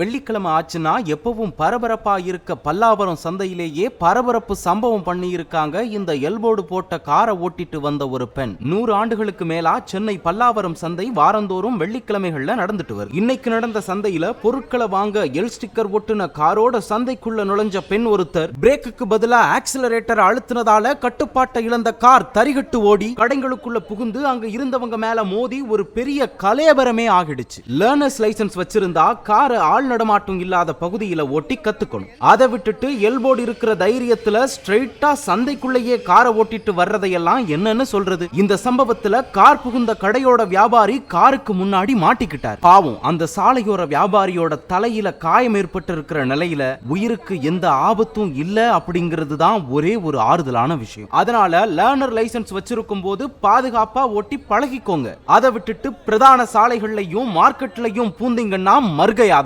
வெள்ளிக்கிழமை ஆச்சுன்னா எப்பவும் பரபரப்பா இருக்க பல்லாவரம் சந்தையிலேயே பரபரப்பு சம்பவம் பண்ணி இருக்காங்க. இந்த எல்போர்டு போட்ட காரை ஓட்டிட்டு வந்த ஒரு பெண். 100 ஆண்டுகளுக்கு மேலா சென்னை பல்லாவரம் சந்தை வாரந்தோறும் வெள்ளிக்கிழமைகள்ல நடந்துட்டு வருது. இன்னைக்கு நடந்த சந்தையில பொருட்களை வாங்க எல் ஸ்டிக்கர் ஒட்டுன காரோட சந்தைக்குள்ள நுழைஞ்ச பெண் ஒருத்தர் பிரேக்குக்கு பதிலா ஆக்சிலரேட்டர் அழுத்தினதால கட்டுப்பாட்டை இழந்த கார் தரிகட்டு ஓடி கடைகளுக்குள்ள புகுந்து அங்க இருந்தவங்க மேல மோதி ஒரு பெரிய கலேபரமே ஆகிடுச்சு. லேர்னர்ஸ் லைசன்ஸ் வச்சிருந்தா காரை நடமாட்டம் இல்லாத பகுதியில ஓட்டி கத்துக்கணும். அதை விட்டுட்டு எல்போர்டு இருக்கிற தைரியத்துல ஸ்ட்ரெயிட்டா சந்தைக்குள்ளேயே காரை ஓட்டிட்டு வர்றதையெல்லாம் என்னன்னு சொல்றது. இந்த சம்பவத்துல கார் புகுந்த கடையோட வியாபாரி காருக்கு முன்னாடி மாட்டிக்கிட்டார். பாவம், அந்த சாலையோர வியாபாரியோட தலையில காயம் ஏற்பட்டு இருக்கிற நிலையில உயிருக்கு எந்த ஆபத்தும் இல்ல அப்படிங்கிறது தான் ஒரே ஒரு ஆறுதலான விஷயம். அதனால லேர்னர் லைசன்ஸ் வச்சிருக்கும் போது பாதுகாப்பா ஓட்டி பழகிக்கோங்க. அதை விட்டுட்டு பிரதான சாலைகள்லயும் மார்க்கெட்லயும் பூந்தீங்கன்னா மர்கையாதான்.